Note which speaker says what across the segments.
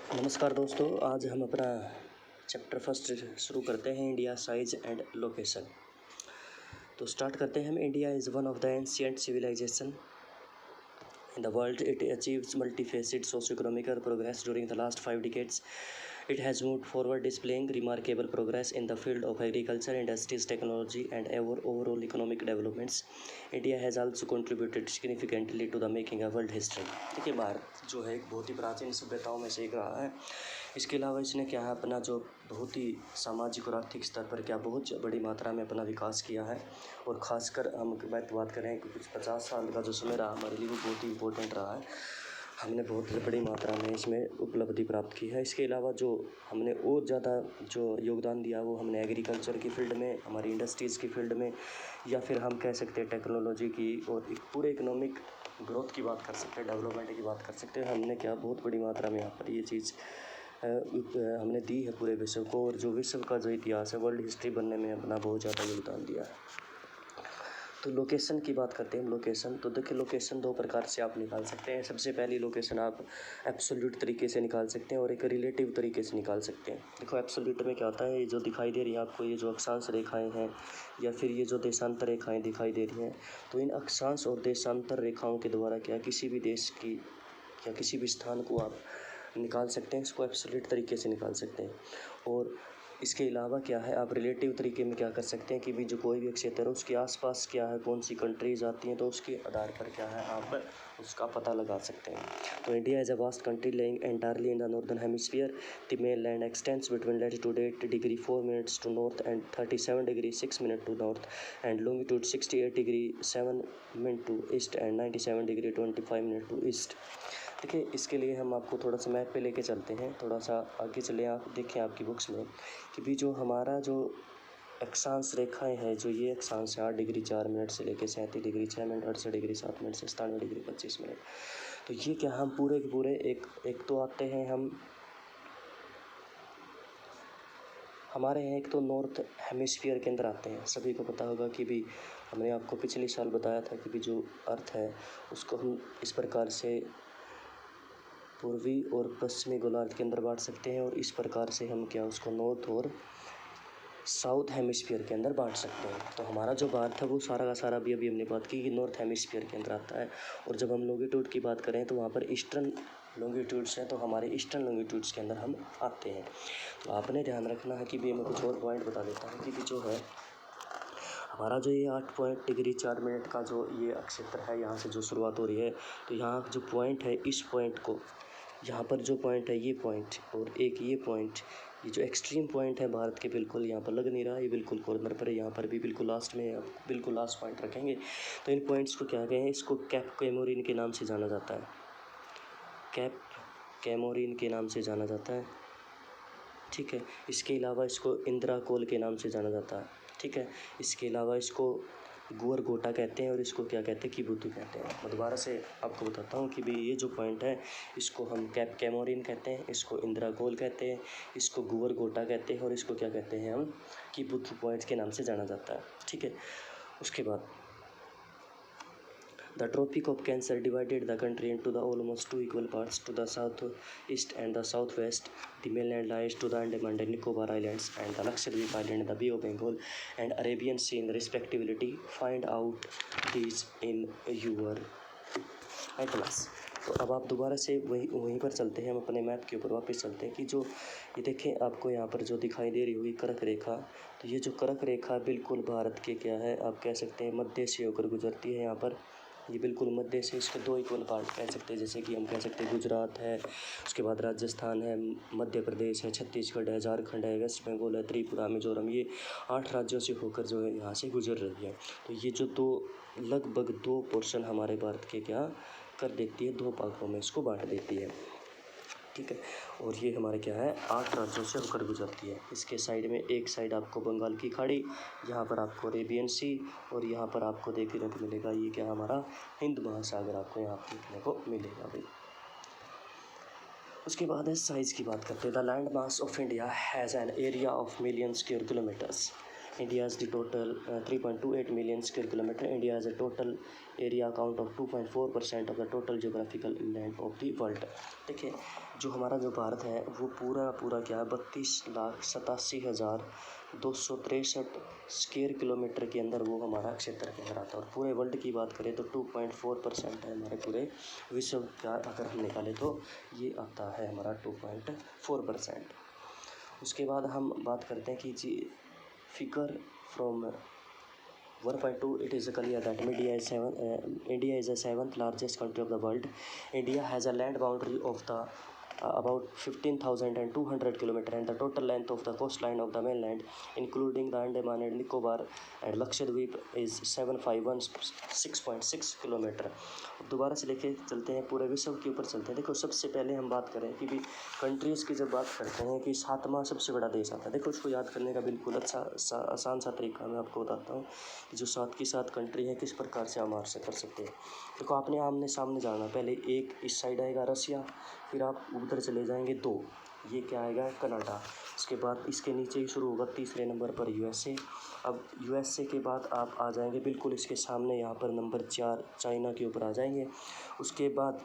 Speaker 1: नमस्कार दोस्तों, आज हम अपना चैप्टर फर्स्ट शुरू करते हैं, इंडिया साइज एंड लोकेशन। तो स्टार्ट करते हैं हम। India is one of the ancient civilization in the world. It achieves multifaceted socio-economic progress during the last 5 decades. It has moved forward, displaying remarkable progress in the field of agriculture, industries, technology, and overall economic developments. India has also contributed significantly to the making of world history. देखिए, भारत जो है एक बहुत ही प्राचीन सभ्यताओं में से एक रहा है। इसके अलावा इसने क्या है, अपना जो बहुत ही सामाजिक और आर्थिक स्तर पर क्या बहुत बड़ी मात्रा में अपना विकास किया है। और ख़ासकर हम बात करें कि कुछ 50 साल का जो समय रहा हमारे लिए, वो बहुत ही इम्पोर्टेंट रहा है। हमने बहुत बड़ी मात्रा में इसमें उपलब्धि प्राप्त की है। इसके अलावा जो हमने और ज़्यादा जो योगदान दिया वो हमने एग्रीकल्चर की फील्ड में, हमारी इंडस्ट्रीज़ की फील्ड में, या फिर हम कह सकते हैं टेक्नोलॉजी की, और एक पूरे इकोनॉमिक ग्रोथ की बात कर सकते हैं, डेवलपमेंट की बात कर सकते हैं। हमने क्या बहुत बड़ी मात्रा में यहाँ पर ये चीज़ हमने दी है पूरे विश्व को, और जो विश्व का जो इतिहास है, वर्ल्ड हिस्ट्री बनने में अपना बहुत ज़्यादा योगदान दिया है। तो लोकेशन की बात करते हैं हम। लोकेशन तो देखिए, लोकेशन दो प्रकार से आप निकाल सकते हैं। सबसे पहली लोकेशन आप एब्सोल्यूट तरीके से निकाल सकते हैं और एक रिलेटिव तरीके से निकाल सकते हैं। देखो, एब्सोल्यूट में क्या होता है, ये जो दिखाई दे रही है आपको, ये जो अक्षांश रेखाएं हैं या फिर ये जो देशांतर रेखाएं दिखाई दे रही हैं, तो इन अक्षांश और देशांतर रेखाओं के द्वारा क्या किसी भी देश की या किसी भी स्थान को आप निकाल सकते हैं। इसको एब्सोल्यूट तरीके से निकाल सकते हैं। और इसके अलावा क्या है, आप रिलेटिव तरीके में क्या कर सकते हैं कि भी जो कोई भी क्षेत्र है उसके आसपास क्या है, कौन सी कंट्रीज आती हैं, तो उसके आधार पर क्या है आप उसका पता लगा सकते हैं। तो India is a vast country lying entirely in the northern hemisphere. The main land extends between latitude 8 degree 4 minutes to north and 37 degree 6 minute to north, and longitude 68 degree 7 minute to east and 97 degree 25 minute to east. देखिए, इसके लिए हम आपको थोड़ा सा map पे लेके चलते हैं। थोड़ा सा आगे चले, आप देखें आपकी बुक्स में कि भी जो हमारा जो अक्षांश रेखाएं हैं, जो ये अक्षांश है 8 डिग्री 4 मिनट से लेके 37 डिग्री 6 मिनट, 68 डिग्री 7 मिनट से 97 डिग्री 25 मिनट, तो ये क्या हम पूरे के पूरे एक तो आते हैं हम हमारे यहाँ, एक तो नॉर्थ हेमिस्फीयर के अंदर आते हैं। सभी को पता होगा कि भी हमने आपको पिछले साल बताया था कि भी जो अर्थ है उसको हम इस प्रकार से पूर्वी और पश्चिमी गोलार्ध के अंदर बांट सकते हैं, और इस प्रकार से हम क्या उसको नॉर्थ और साउथ हेमिस्फीयर के अंदर बांट सकते हैं। तो हमारा जो भारत है वो सारा का सारा भी अभी हमने बात की कि नॉर्थ हेमिस्फीयर के अंदर आता है। और जब हम लॉन्गिट्यूड की बात करें तो वहाँ पर ईस्टर्न लॉन्गिट्यूड्स हैं, तो हमारे ईस्टर्न लॉन्गिट्यूड्स के अंदर हम आते हैं। तो आपने ध्यान रखना है कि भी मैं कुछ और पॉइंट बता देता हूँ कि भी जो है हमारा जो ये 8 डिग्री 4 मिनट का जो ये क्षेत्र है, यहाँ से जो शुरुआत हो रही है, तो यहाँ जो पॉइंट है, इस पॉइंट को यहाँ पर जो पॉइंट है, ये पॉइंट और एक ये पॉइंट, ये जो एक्सट्रीम पॉइंट है भारत के, बिल्कुल यहाँ पर लग नहीं रहा, ये बिल्कुल कॉर्नर पर है, यहाँ पर भी बिल्कुल लास्ट में, बिल्कुल लास्ट पॉइंट रखेंगे। तो इन पॉइंट्स को क्या कहें, इसको कैप कैमोरिन के नाम से जाना जाता है। कैप कैमोरिन के नाम से जाना जाता है, ठीक है। इसके अलावा इसको इंदिरा कोल के नाम से जाना जाता है, ठीक है। इसके अलावा इसको गोर गोटा कहते हैं, और इसको क्या कहते हैं कि बुद्धू कहते हैं। मैं दोबारा से आपको बताता हूँ कि भी ये जो पॉइंट है इसको हम कैप कैमोरिन कहते हैं, इसको इंदिरा कोल कहते हैं, इसको गोर गोटा कहते हैं, और इसको क्या कहते हैं हम कि बुद्धू पॉइंट के नाम से जाना जाता है, ठीक है। उसके बाद The Tropic of Cancer divided the country into the almost two equal parts. To the southeast and the southwest, the mainland lies to the Andaman and Nicobar Islands and the Lakshadweep Island, the Bay of Bengal and Arabian Sea respectively. Find out these in your atlas. तो अब आप दोबारा से वहीं पर चलते हैं, हम अपने मैप के ऊपर वापस चलते हैं कि जो ये देखें आपको यहाँ पर जो दिखाई दे रही होगी कर्क रेखा, तो ये जो कर्क रेखा बिल्कुल भारत के क्या है, आप कह सकते हैं मध्य से होकर गुजरती है। यहाँ पर ये बिल्कुल मध्य से इसके दो इक्वल पार्ट कह सकते हैं, जैसे कि हम कह सकते हैं गुजरात है, उसके बाद राजस्थान है, मध्य प्रदेश है, छत्तीसगढ़ है, झारखंड है, वेस्ट बंगाल है, त्रिपुरा, मिजोरम, ये 8 राज्यों से होकर जो है यहाँ से गुजर रही है। तो ये जो दो लगभग 2 पोर्शन हमारे भारत के क्या कर देती है, 2 भागों में इसको बांट देती है, ठीक है। और ये हमारे क्या है 8 राज्यों से होकर गुजरती है। इसके साइड में एक साइड आपको बंगाल की खाड़ी, यहाँ पर आपको अरेबियन सी, और यहाँ पर आपको देखने को मिलेगा ये क्या हमारा हिंद महासागर आपको यहाँ देखने को मिलेगा भाई। उसके बाद है साइज़ की बात करते हैं। The land mass of India has an area of million square kilometres. India is the total 3.28 million square kilometer. India has a total area count of 2.4% of the total geographical land of the world. देखिए, जो हमारा जो भारत है वो पूरा क्या है 32,87,263 square kilometre के अंदर वो हमारा क्षेत्र के अंदर आता है। और पूरे वर्ल्ड की बात करें तो 2.4% है हमारे पूरे विश्व का, अगर हम निकालें तो ये आता है हमारा 2.4%। उसके बाद हम बात करते हैं कि जी figure from 1.2, it is clear that India is the seventh largest country of the world. India has a land boundary of the about 15,200 kilometer, and the total length of the coastline of the mainland, including the Andaman and Nicobar and Lakshadweep, is 751.6 kilometre. दोबारा से लेके चलते हैं, पूरे विश्व के ऊपर चलते हैं। देखो सबसे पहले हम बात करें कि भी कंट्रीज़ की जब बात करते हैं कि 7वां सबसे बड़ा देश आता है। देखो उसको याद करने का बिल्कुल आसान सा तरीका मैं आपको बताता हूँ कि जो 7 की 7 कंट्री है किस प्रकार से हम कर सकते हैं। देखो आपने आमने सामने जाना, पहले एक इस साइड आएगा रसिया, फिर आप उधर चले जाएंगे 2, ये क्या आएगा कनाडा। उसके बाद इसके नीचे ही शुरू होगा तीसरे नंबर पर यूएसए। अब यूएसए के बाद आप आ जाएंगे बिल्कुल इसके सामने यहाँ पर नंबर 4 चाइना के ऊपर आ जाएंगे। उसके बाद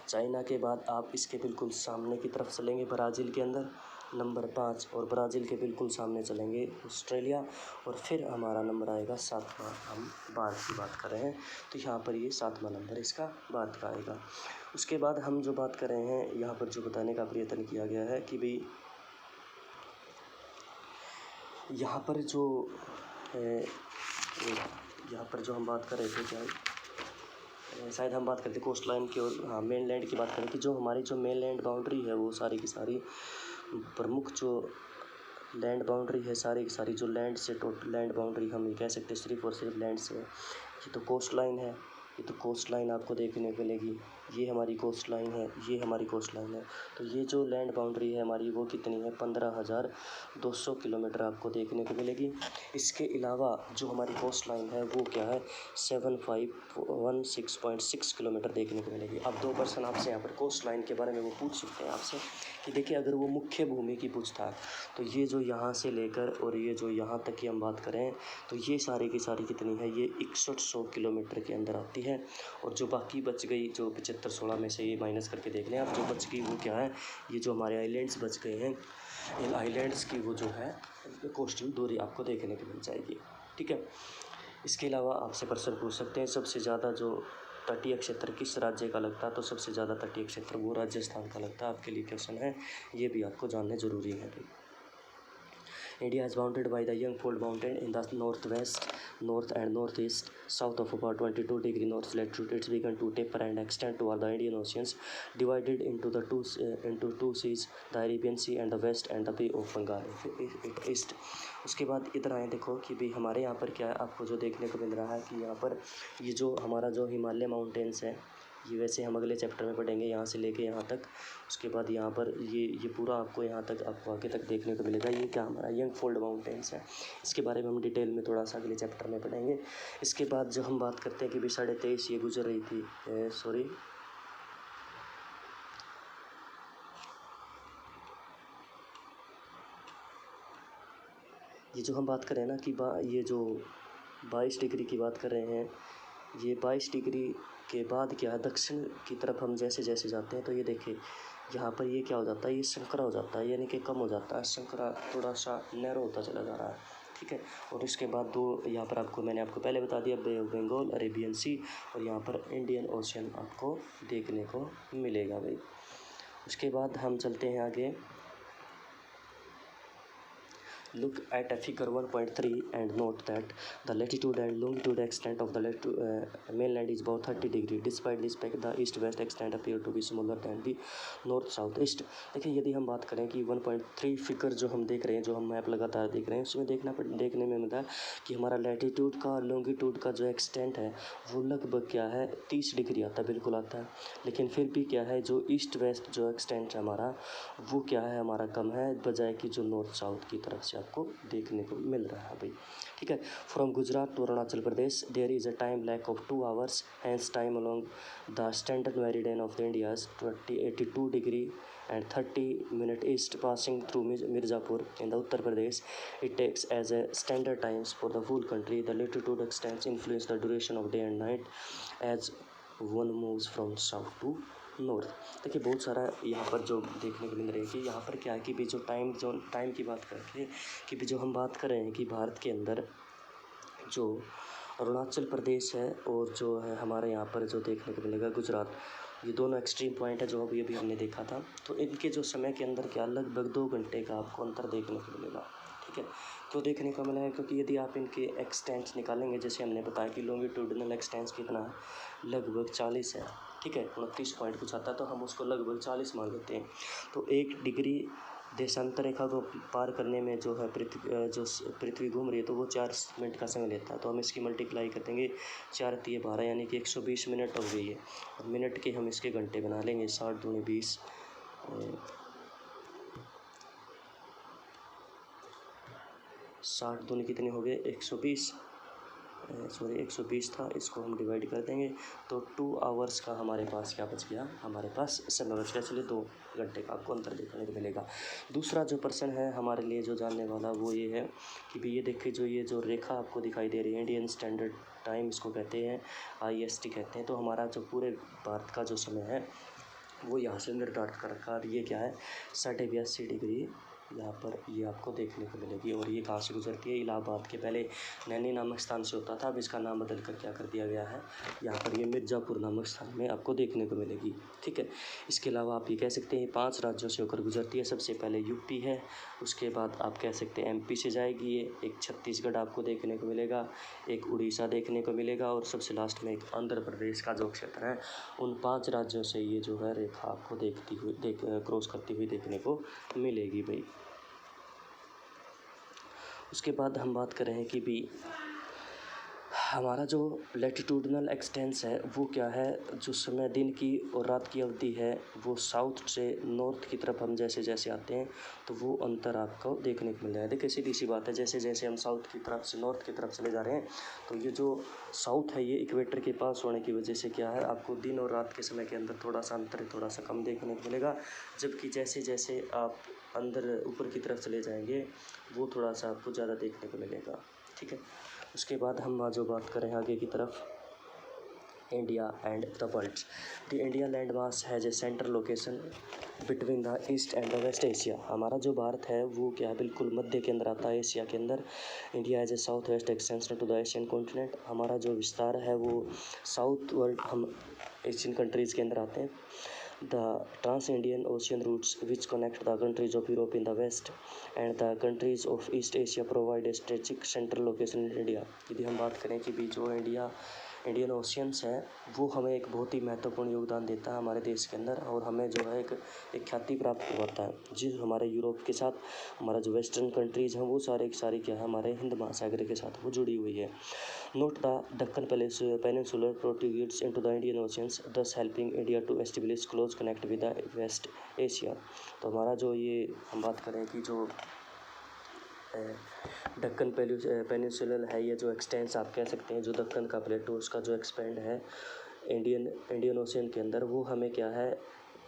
Speaker 1: चाइना के बाद आप इसके बिल्कुल सामने की तरफ चलेंगे ब्राज़ील के अंदर नंबर 5, और ब्राज़ील के बिल्कुल सामने चलेंगे ऑस्ट्रेलिया, और फिर हमारा नंबर आएगा 7वां। हम भारत की बात कर रहे हैं तो यहाँ पर ये 7वां नंबर इसका भारत का आएगा। उसके बाद हम जो बात कर रहे हैं यहाँ पर जो बताने का प्रयत्न किया गया है कि भाई यहाँ पर जो यहाँ पर जो हम बात कर रहे थे क्या शायद हम बात करते कोस्ट लाइन की, और हाँ मेन लैंड की बात करें कि जो हमारी जो मेन लैंड बाउंड्री है वो सारी की सारी प्रमुख जो लैंड बाउंड्री है सारी की सारी जो लैंड से टोटल लैंड बाउंड्री हम ये कह सकते हैं सिर्फ और सिर्फ लैंड से है। ये तो कोस्ट लाइन है, ये तो कोस्ट लाइन आपको देखने को मिलेगी, ये हमारी कोस्ट लाइन है, ये हमारी कोस्ट लाइन है। तो ये जो लैंड बाउंड्री है हमारी वो कितनी है 15,200 किलोमीटर आपको देखने को मिलेगी। इसके अलावा जो हमारी कोस्ट लाइन है वो क्या है 7,516.6 किलोमीटर देखने को मिलेगी। अब 2 पर्सन आपसे यहाँ पर कोस्ट लाइन के बारे में वो पूछ सकते हैं आपसे कि देखिए अगर वो मुख्य भूमि की पूछता है तो ये जो यहाँ से लेकर और ये जो यहाँ तक की हम बात करें तो ये सारी की सारी कितनी है ये 6100 किलोमीटर के अंदर आती है। और जो बाकी बच गई जो 75-16 में से ये माइनस करके देख लें आप, जो बच गई वो क्या है ये जो हमारे आइलैंड्स बच गए हैं, इन आइलैंड्स की वो जो है कोस्टल दूरी आपको देखने को मिल जाएगी। ठीक है, इसके अलावा आपसे प्रश्न पूछ सकते हैं सबसे ज़्यादा जो तटीय क्षेत्र किस राज्य का लगता है, तो सबसे ज़्यादा तटीय क्षेत्र वो राजस्थान का लगता है। आपके लिए क्वेश्चन है, ये भी आपको जानने ज़रूरी है भाई। India is bounded by the Yangtze Mountain in the northwest, north and northeast, south of about 22 degree north latitude. It's begun to taper and extend toward the Indian Oceans, divided into two seas, the Arabian Sea and the west, and the Bay of Bengal east. उसके बाद इधर आए देखो कि भाई हमारे यहाँ पर क्या है आपको जो देखने को मिल रहा है कि यहाँ पर ये जो हमारा जो हिमालय माउंटेन्स है ये वैसे हम अगले चैप्टर में पढ़ेंगे यहाँ से लेके यहाँ तक। उसके बाद यहाँ पर ये पूरा आपको यहाँ तक आपको आगे तक देखने को मिलेगा। ये क्या हमारा यंगफोल्ड माउंटेन्स है, इसके बारे में हम डिटेल में थोड़ा सा अगले चैप्टर में पढ़ेंगे। इसके बाद जो हम बात करते हैं कि भाई 23.5 ये गुजर रही थी ये जो हम बात करें ना कि ये जो 22 डिग्री की बात कर रहे हैं, ये 22 डिग्री के बाद क्या है दक्षिण की तरफ हम जैसे जैसे जाते हैं तो ये देखिए यहाँ पर ये क्या हो जाता है ये संकरा हो जाता है, यानी कि कम हो जाता है, संकरा थोड़ा सा नैरो होता चला जा रहा है। ठीक है, और इसके बाद 2 यहाँ पर आपको मैंने आपको पहले बता दिया बे ऑफ बंगाल, अरेबियन सी, और यहाँ पर इंडियन ओशन आपको देखने को मिलेगा भाई। उसके बाद हम चलते हैं आगे। Look at a figure 1.3 and note that the latitude and longitude extent of the mainland is about 30 degree. Despite this fact, the east-west extent appear to be smaller than the north-south-east. देखिए यदि हम बात करें कि 1.3 figure जो हम देख रहे हैं, जो हम मैप लगातार देख रहे हैं, उसमें देखने में मिलता है कि हमारा लैटिट्यूड का और लॉन्गिट्यूड का जो एक्सटेंट है वो लगभग क्या है 30 डिग्री आता है, बिल्कुल आता है। लेकिन फिर भी क्या है जो ईस्ट वेस्ट जो एक्सटेंट है हमारा वो क्या है हमारा कम है, बजाय कि जो नॉर्थ साउथ की तरफ से आपको देखने को मिल रहा है भाई। ठीक है, from Gujarat to Arunachal Pradesh there is a time lag of 2 hours, hence time along the standard meridian of the India's 82 degree and 30 minute east passing through Mirzapur in the Uttar Pradesh. It takes as a standard times for the whole country. The latitude extents influence the duration of day and night as one moves from south to north. देखिए बहुत सारा यहाँ पर जो देखने को मिल रही है कि यहाँ पर क्या है कि भी जो टाइम की बात करके कि भी जो हम बात कर रहे हैं कि भारत के अंदर जो अरुणाचल प्रदेश है और जो है हमारे यहाँ पर जो देखने को मिलेगा गुजरात, ये दोनों एक्सट्रीम पॉइंट है जो अभी अभी हमने देखा था। तो इनके जो समय के अंदर क्या लगभग 2 घंटे का आपको अंतर देखने को मिलेगा। ठीक है, क्यों देखने को मिलेगा? क्योंकि यदि आप इनके एक्सटेंस निकालेंगे, जैसे हमने बताया कि लॉन्गिट्यूडिनल एक्सटेंस कितना है, लगभग 40 है। ठीक है, 29 पॉइंट कुछ आता है, तो हम उसको लगभग 40 मान लेते हैं। तो 1 डिग्री देशांतर रेखा को पार करने में जो है पृथ्वी घूम रही है, तो वो 4 मिनट का समय लेता है। तो हम इसकी मल्टीप्लाई कर देंगे, 4 तिये 12 यानी कि 120 मिनट हो गई है। और मिनट के हम इसके घंटे बना लेंगे, 60 दूनी 20, 60 दूनी कितने हो गए, 120, सॉरी 120 था, इसको हम डिवाइड कर देंगे तो 2 आवर्स का हमारे पास क्या बच गया, हमारे पास समय बच गया। चलिए 2 घंटे का आपको अंतर देखने को मिलेगा। दूसरा जो प्रश्न है हमारे लिए जो जानने वाला वो ये है कि भी ये देखिए जो ये जो रेखा आपको दिखाई दे रही है, इंडियन स्टैंडर्ड टाइम इसको कहते हैं, IST कहते हैं। तो हमारा जो पूरे भारत का जो समय है वो यहाँ से निर्धारित कर रखा है। ये क्या है, 82.5 डिग्री यहाँ पर ये आपको देखने को मिलेगी। और ये कहाँ से गुजरती है, इलाहाबाद के पहले नैनी नामक स्थान से होता था, अब इसका नाम बदल कर क्या कर दिया गया है, यहाँ पर ये मिर्ज़ापुर नामक स्थान में आपको देखने को मिलेगी। ठीक है, इसके अलावा आप ये कह सकते हैं 5 राज्यों से होकर गुजरती है। सबसे पहले यूपी है, उसके बाद आप कह सकते हैं MP से जाएगी ये, एक छत्तीसगढ़ आपको देखने को मिलेगा, एक उड़ीसा देखने को मिलेगा, और सबसे लास्ट में एक आंध्र प्रदेश का जो क्षेत्र है। उन 5 राज्यों से ये जो है रेखा आपको क्रॉस करती हुई देखने को मिलेगी भाई। उसके बाद हम बात कर रहे हैं कि भी हमारा जो लैटिट्यूडनल एक्सटेंस है वो क्या है, जो समय दिन की और रात की अवधि है वो साउथ से नॉर्थ की तरफ हम जैसे जैसे आते हैं तो वो अंतर आपको देखने को मिल जाएगा। देखिए सीधी सी बात है, जैसे जैसे हम साउथ की तरफ से नॉर्थ की तरफ चले जा रहे हैं तो ये जो साउथ है ये इक्वेटर के पास होने की वजह से क्या है, आपको दिन और रात के समय के अंदर थोड़ा सा अंतर थोड़ा सा कम देखने को मिलेगा। जबकि जैसे जैसे आप अंदर ऊपर की तरफ चले जाएंगे वो थोड़ा सा आपको ज़्यादा देखने को मिलेगा। ठीक है, उसके बाद हम जो बात करें आगे की तरफ, India and the world. The India land mass has a central location between the east and the west Asia. हमारा जो भारत है वो क्या है, बिल्कुल मध्य के अंदर आता है, एशिया के अंदर। India as a south west extension to the Asian continent. हमारा जो विस्तार है वो साउथ वर्ल्ड हम एशियन कंट्रीज़ के अंदर आते हैं। The Trans-Indian Ocean routes which connect the countries of Europe in the west and the countries of East Asia provide a strategic central location in India। यदि हम बात करें कि भी जो इंडियन ओशियंस है वो हमें एक बहुत ही महत्वपूर्ण योगदान देता है हमारे देश के अंदर, और हमें जो है एक ख्याति प्राप्त करवाता है। जिस हमारे यूरोप के साथ हमारा जो वेस्टर्न कंट्रीज़ हैं वो सारे के सारे क्या है, हमारे हिंद महासागर के साथ वो जुड़ी हुई है। Note the Deccan Peninsula protrudes into the Indian Oceans, thus helping India to establish close connect with the West Asia। तो हमारा जो ये हम बात करें कि जो दक्कन पेनिनसुलर है, ये जो एक्सटेंस आप कह सकते हैं, जो दक्कन का प्लेटो उसका जो एक्सपेंड है इंडियन ओशियन के अंदर, वो हमें क्या है,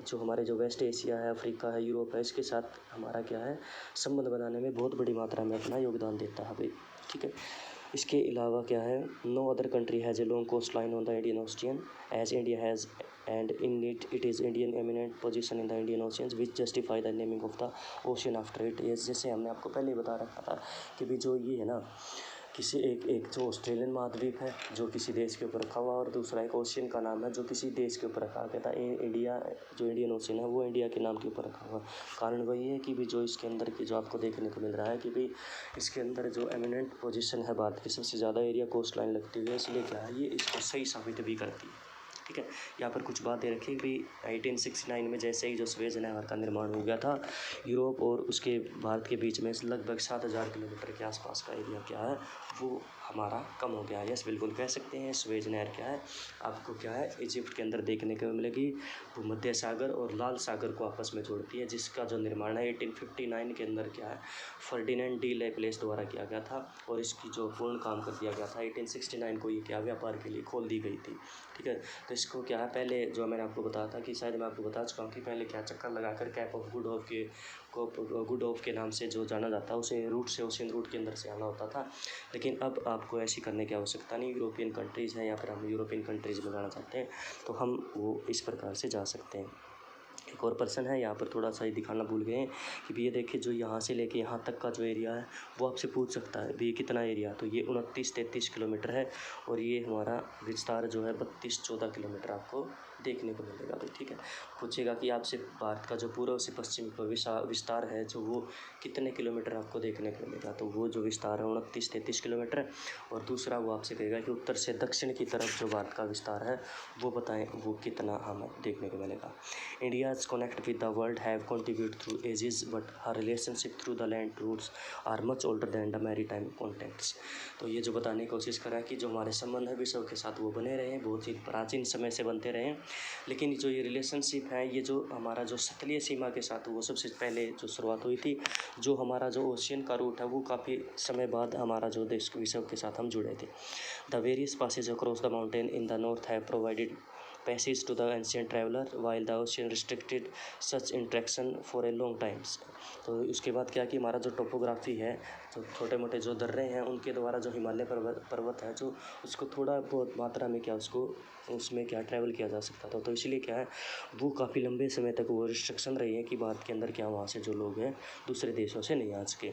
Speaker 1: जो हमारे जो वेस्ट एशिया है, अफ्रीका है, यूरोप है, इसके साथ हमारा क्या है संबंध बनाने में बहुत बड़ी मात्रा में अपना योगदान देता है भाई। ठीक है, इसके अलावा क्या है, no other country has a long coast line on the Indian ocean as India has, and in it is Indian eminent position in the Indian Oceans which justify the naming of the ocean after it। जैसे हमने आपको पहले ही बता रखा था कि भी जो ये है ना, किसी एक जो ऑस्ट्रेलियन महाद्वीप है जो किसी देश के ऊपर रखा हुआ, और दूसरा एक ओशियन का नाम है जो किसी देश के ऊपर रखा गया था। इंडिया जो इंडियन ओशियन है वो इंडिया के नाम के ऊपर रखा हुआ। कारण वही है कि भी जो इसके अंदर की जो आपको देखने को मिल रहा है कि भी इसके अंदर जो एमिनेंट पोजीशन है भारत की, सबसे ज़्यादा एरिया कोस्ट लाइन लगती हुई है, इसलिए क्या है ये इसको सही साबित भी करती है। ठीक है, यहाँ पर कुछ बातें रखी भी 1869 में जैसे ही जो स्वेज नहर का निर्माण हो गया था, यूरोप और उसके भारत के बीच में लगभग 7000 किलोमीटर के आसपास का एरिया क्या है वो हमारा कम हो गया है। यस बिल्कुल कह सकते हैं, स्वेज नहर क्या है आपको क्या है इजिप्ट के अंदर देखने को मिलेगी। भूमध्य सागर और लाल सागर को आपस में जोड़ती है, जिसका जो निर्माण है 1859 के अंदर क्या है फर्डिनेंड डी लेप्लेस द्वारा किया गया था, और इसकी जो पूर्ण काम कर दिया गया था 1869 को ये क्या व्यापार के लिए खोल दी गई थी। ठीक है, तो इसको क्या है, पहले जो मैंने आपको बताया था कि शायद मैं आपको बता चुका हूँ कि पहले क्या चक्कर लगाकर कैप ऑफ गुड होप के नाम से जो जाना जाता है, उसे रूट से ओशियन रूट के अंदर से आना होता था। लेकिन अब आपको ऐसी करने की आवश्यकता नहीं। यूरोपियन कंट्रीज़ हैं या फिर हम यूरोपियन कंट्रीज़ में जाना चाहते हैं तो हम वो इस प्रकार से जा सकते हैं। एक और पर्सन है, यहाँ पर थोड़ा सा ही दिखाना भूल गए हैं कि भी ये देखिए जो यहाँ से लेके यहाँ तक का जो एरिया है वो आपसे पूछ सकता है भी कितना एरिया, तो ये 29-33 किलोमीटर है और ये हमारा विस्तार जो है 32-14 किलोमीटर आपको देखने को मिलेगा भाई, ठीक है। पूछेगा कि आपसे भारत का जो पूर्व से पश्चिम का विस्तार है जो वो कितने किलोमीटर आपको देखने को मिलेगा, तो वो जो विस्तार है 29-33 किलोमीटर है। और दूसरा वो आपसे कहेगा कि उत्तर से दक्षिण की तरफ जो भारत का विस्तार है वो बताएं वो कितना हमें देखने को मिलेगा। India's connect with the world have contributed through ages, but her relationship through the land routes are much older than the maritime contacts। तो ये जो बताने की कोशिश कर रहा है कि जो हमारे संबंध है विश्व के साथ वो बने रहे हैं, बहुत ही प्राचीन समय से बनते रहे हैं, लेकिन जो ये रिलेशनशिप है ये जो हमारा जो तटीय सीमा के साथ वो सबसे पहले जो शुरुआत हुई थी, जो हमारा जो ओशियन का रूट है वो काफ़ी समय बाद हमारा जो देश विश्व के साथ हम जुड़े थे। The various passes across the mountain in the north have provided passage to the ancient traveler while the ocean restricted such interaction for a long times। तो उसके बाद क्या कि हमारा जो टोपोग्राफी है, जो छोटे मोटे जो दर्रे हैं उनके द्वारा जो हिमालय पर्वत है जो उसको थोड़ा बहुत मात्रा में क्या उसको उसमें क्या ट्रैवल किया जा सकता था, तो इसलिए क्या है वो काफ़ी लंबे समय तक वो रिस्ट्रिक्शन रही है कि भारत के अंदर क्या वहाँ से जो लोग हैं दूसरे देशों से नहीं आ सके।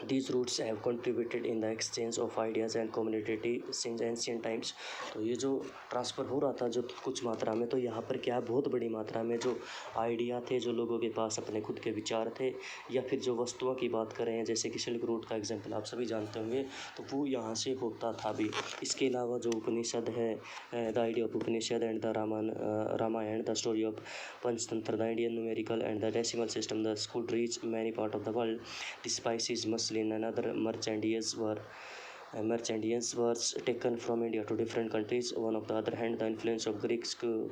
Speaker 1: These routes have contributed in the exchange of ideas and community since ancient times। तो ये जो ट्रांसफ़र हो रहा था जो कुछ मात्रा में, तो यहाँ पर क्या बहुत बड़ी मात्रा में जो आइडिया थे, जो लोगों के पास अपने खुद के विचार थे, या फिर जो वस्तुओं की बात करें जैसे कि सिल्क रूट का एग्जांपल आप सभी जानते होंगे, तो वो यहाँ से होता था भी। इसके अलावा जो उपनिषद है, the idea of Upanishad and the Ramayana, the story of Panchatantra, the Indian numerical and the decimal system, the could reach many part of the world। The spices, muslin and other merchandise were taken from India to different countries। On of the other hand, the influence of Greek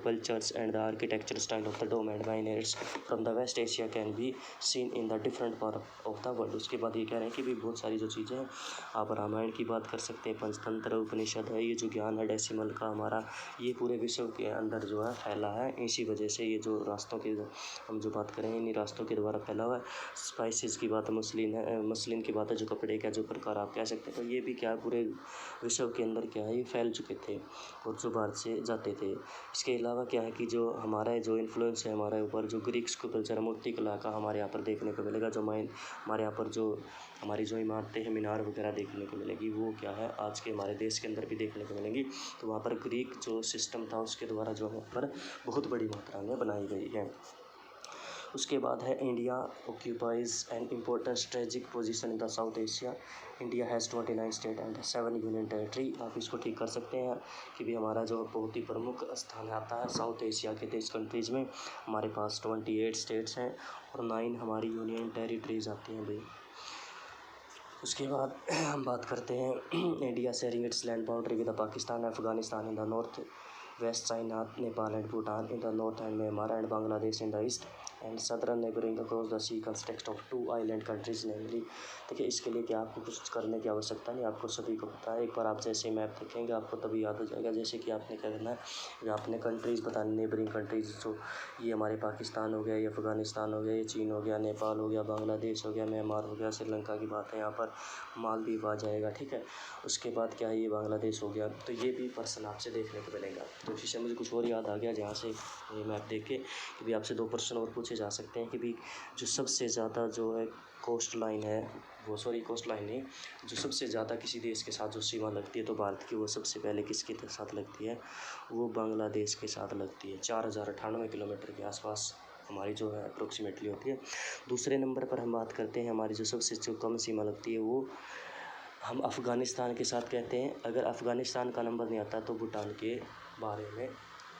Speaker 1: cultures and the architecture style of the dome and minarets from the West Asia can be seen in the different part of the world। उसके बाद ये कह रहे हैं कि भी बहुत सारी जो चीज़ें हैं, आप रामायण की बात कर सकते हैं, पंचतंत्र उपनिषद है, ये जो ज्ञान है डेसिमल का हमारा, ये पूरे विश्व के अंदर जो है फैला है। इसी वजह से ये जो रास्तों की हम जो बात करें इन्हीं रास्तों के द्वारा फैला हुआ है। स्पाइसेस की बात मसलिन की बात है, जो कपड़े का जो प्रकार आप कह सकते हैं, तो ये भी क्या है पूरे विश्व के अंदर क्या है ये फैल चुके थे और जो भारत से जाते थे। इसके अलावा क्या है कि जो हमारा जो इन्फ्लुएंस है हमारे ऊपर, जो ग्रीक्स कल्चर मूर्ति कला का हमारे यहाँ पर देखने को मिलेगा, जो हमारे यहाँ पर जो हमारी जो इमारतें हैं मीनार वगैरह देखने को मिलेगी, वो क्या है आज के हमारे देश के अंदर भी देखने को मिलेंगी। तो वहाँ पर ग्रीक जो सिस्टम था उसके द्वारा जो है पर बहुत बड़ी मात्रा में बनाई गई है। उसके बाद है India occupies an important strategic position in the south Asia. India has 29 state and 7 union territory. आप इसको ठीक कर सकते हैं कि भी हमारा जो बहुत ही प्रमुख स्थान आता है साउथ एशिया के 23 कंट्रीज़ में, हमारे पास 28 स्टेट्स हैं और 9 हमारी यूनियन टेरिटरीज आती हैं भाई। उसके बाद हम बात करते हैं India sharing its land boundary with Pakistan, Afghanistan in the north, west China, Nepal and Bhutan in the north and Myanmar and Bangladesh in the east and southern neighbouring across the sea context of 2 island countries namely. देखिए इसके लिए क्या आपको कुछ करने की आवश्यकता नहीं, आपको सभी को पता है। एक बार आप जैसे मैप देखेंगे आपको तभी याद हो जाएगा। जैसे कि आपने क्या करना है, आपने कंट्रीज़ बतानी, नेबरिंग कंट्रीज़, जो ये हमारे पाकिस्तान हो गया, ये अफ़गानिस्तान हो गया, ये चीन हो गया, नेपाल हो गया, बांग्लादेश हो गया, म्यांमार हो गया, श्रीलंका की बात है, यहाँ पर मालदीव आ जाएगा, ठीक है। उसके बाद क्या है ये बांग्लादेश हो गया, तो ये भी पर्सन आपसे देखने को मिलेगा। तो इसी से मुझे कुछ और याद आ गया जहाँ से ये मैप देख के कि भी आपसे 2 प्रश्न और पूछे जा सकते हैं कि भी जो सबसे ज़्यादा जो है कोस्ट लाइन है, वो कोस्ट लाइन नहीं, जो सबसे ज़्यादा किसी देश के साथ जो सीमा लगती है तो भारत की, वो सबसे पहले किसके साथ लगती है, वो बांग्लादेश के साथ लगती है। 4098 किलोमीटर के आसपास हमारी जो है अप्रोक्सीमेटली होती है। दूसरे नंबर पर हम बात करते हैं हमारी जो सबसे जो कम सीमा लगती है वो हम अफ़गानिस्तान के साथ कहते हैं। अगर अफ़गानिस्तान का नंबर नहीं आता तो भूटान के बारे में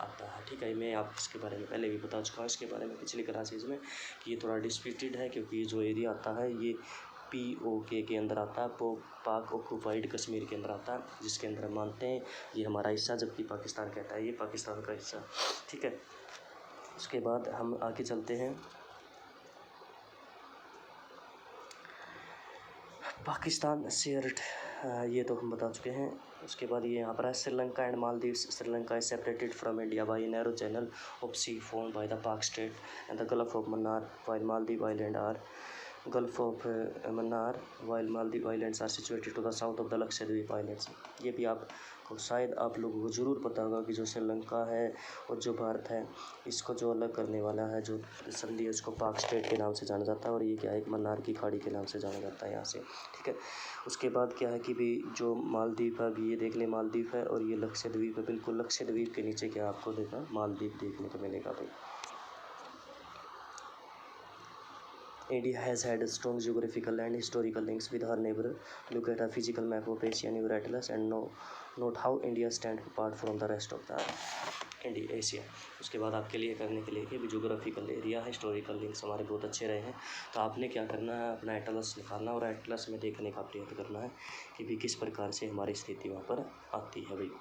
Speaker 1: आता है, ठीक है। मैं आप इसके बारे में पहले भी बता चुका हूँ, इसके बारे में पिछली क्लासेज में, कि ये थोड़ा डिस्प्यूटेड है क्योंकि ये जो एरिया आता है ये POK के अंदर आता है, पाक ऑक्यूपाइड कश्मीर के अंदर आता है, जिसके अंदर हम मानते हैं ये हमारा हिस्सा, जबकि पाकिस्तान कहता है ये पाकिस्तान का हिस्सा, ठीक है। उसके बाद हम आगे चलते हैं। पाकिस्तान शेयर्ड, ये तो हम बता चुके हैं। उसके बाद ये यहाँ पर है Sri Lanka and Maldives. Sri Lanka is separated from India by narrow channel of sea formed by the Palk strait and the gulf of Mannar, while Maldives Island are gulf of Mannar, while Maldives islands are situated to the south of the Lakshadweep islands. ये भी आपको शायद आप लोगों को ज़रूर पता होगा कि जो श्रीलंका है और जो भारत है, इसको जो अलग करने वाला है जो संधि है, उसको पाक स्टेट के नाम से जाना जाता है, और ये क्या है, एक मन्नार की खाड़ी के नाम से जाना जाता है यहाँ से, ठीक है। उसके बाद क्या है कि भी जो मालदीव है, अभी ये देख लें मालदीव है, और ये लक्षद्वीप है, बिल्कुल लक्षद्वीप के नीचे क्या आपको देखा मालदीव देखने को मिलेगा भाई। India has had strong geographical and historical links with her neighbor. Look at a physical map of Asian Euratlas and note how India stands apart from the rest of the Asia. उसके बाद आपके लिए करने के लिए कि भी geographical area, historical links हमारे बहुत अच्छे रहे हैं। तो आपने क्या करना है, अपना एटलस निकालना और एटलस में देखने का प्रयत्न करना है कि भी किस प्रकार से हमारी स्थिति वहाँ पर आती है भाई।